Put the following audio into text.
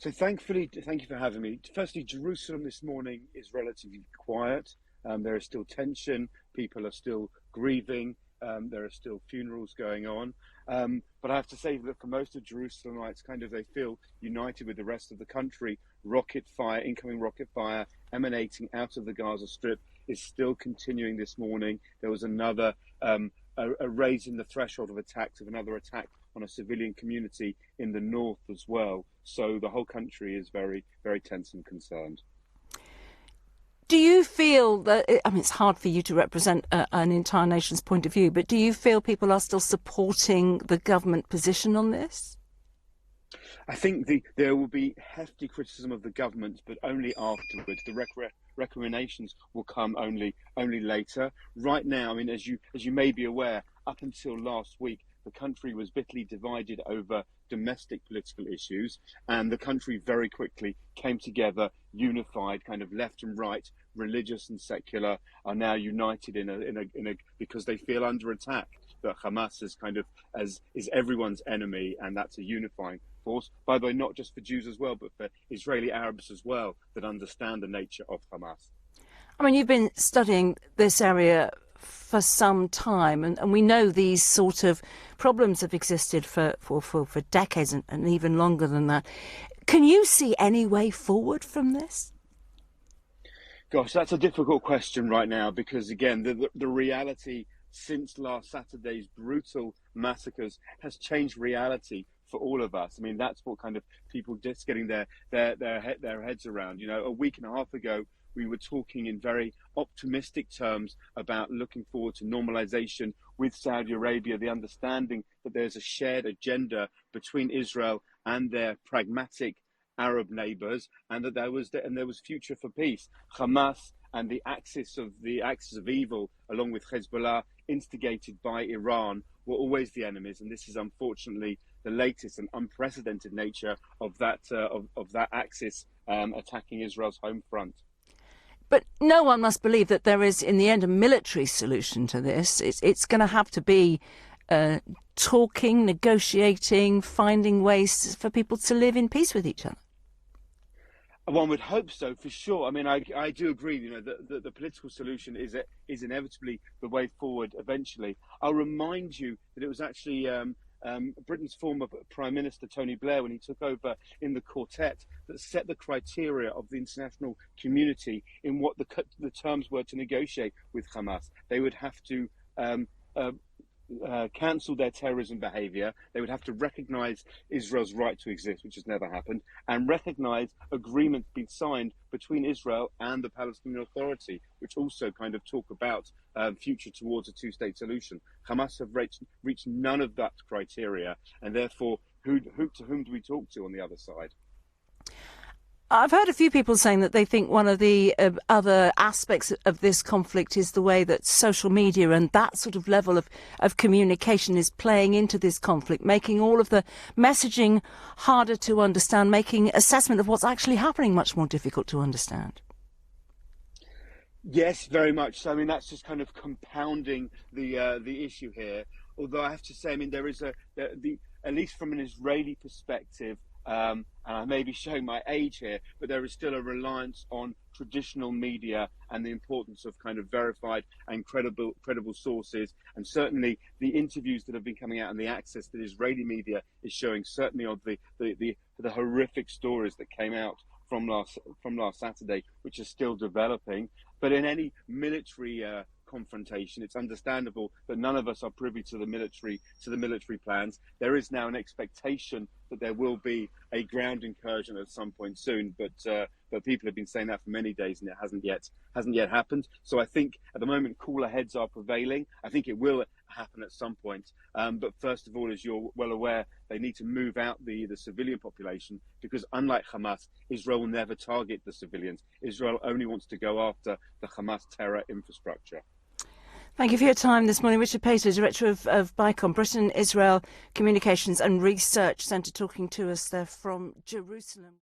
So thankfully, thank you for having me. Firstly, Jerusalem this morning is relatively quiet. There is still tension. People are still grieving. There are still funerals going on. But I have to say that for most of Jerusalemites, they feel united with the rest of the country. Rocket fire, incoming rocket fire emanating out of the Gaza Strip is still continuing this morning. There was another a raise in the threshold of attacks of another attack on a civilian community in the north as well. So the whole country is very, very tense and concerned. Do you feel that, it's hard for you to represent an entire nation's point of view, but do you feel people are still supporting the government position on this? I think there will be hefty criticism of the government, but only afterwards. The recriminations will come only later. Right now, as you may be aware, up until last week, the country was bitterly divided over domestic political issues, and the country very quickly came together, unified, left and right, religious and secular, are now united in a because they feel under attack. That Hamas is everyone's enemy, and that's a unifying force. By the way, not just for Jews as well, but for Israeli Arabs as well, that understand the nature of Hamas. You've been studying this area for some time, and we know these sort of problems have existed for decades and even longer than that. Can you see any way forward from this? Gosh, that's a difficult question right now, because again, the reality since last Saturday's brutal massacres has changed reality for all of us. That's what people just getting their heads around. A week and a half ago, we were talking in very optimistic terms about looking forward to normalization with Saudi Arabia, the understanding that there's a shared agenda between Israel and their pragmatic Arab neighbors, and that there was future for peace. Hamas and the axis of evil, along with Hezbollah, instigated by Iran, were always the enemies, and this is unfortunately the latest and unprecedented nature of that axis attacking Israel's home front. But no one must believe that there is, in the end, a military solution to this. It's going to have to be talking, negotiating, finding ways for people to live in peace with each other. One would hope so, for sure. I do agree. The political solution is inevitably the way forward eventually. I'll remind you that it was actually Britain's former Prime Minister Tony Blair, when he took over in the quartet, that set the criteria of the international community in what the terms were to negotiate with Hamas. They would have to cancel their terrorism behavior. They would have to recognize Israel's right to exist, which has never happened, and recognize agreements being signed between Israel and the Palestinian Authority, which also talk about future towards a two-state solution. Hamas have reached none of that criteria, and therefore, to whom do we talk to on the other side? I've heard a few people saying that they think one of the other aspects of this conflict is the way that social media and that sort of level of communication is playing into this conflict, making all of the messaging harder to understand, making assessment of what's actually happening much more difficult to understand. Yes, very much so. That's just compounding the issue here. Although I have to say, there is at least from an Israeli perspective, and I may be showing my age here, but there is still a reliance on traditional media and the importance of verified and credible sources. And certainly the interviews that have been coming out and the access that Israeli media is showing, certainly of the horrific stories that came out from last Saturday, which is still developing. But in any military confrontation, it's understandable that none of us are privy to the military plans. There is now an expectation that there will be a ground incursion at some point soon, but people have been saying that for many days, and it hasn't yet happened. So I think at the moment cooler heads are prevailing. I think it will happen at some point, but first of all, as you're well aware, they need to move out the civilian population, because unlike Hamas, Israel will never target the civilians. Israel only wants to go after the Hamas terror infrastructure. Thank you for your time this morning. Richard Pater, Director of BICOM, Britain Israel Communications and Research Centre, talking to us there from Jerusalem.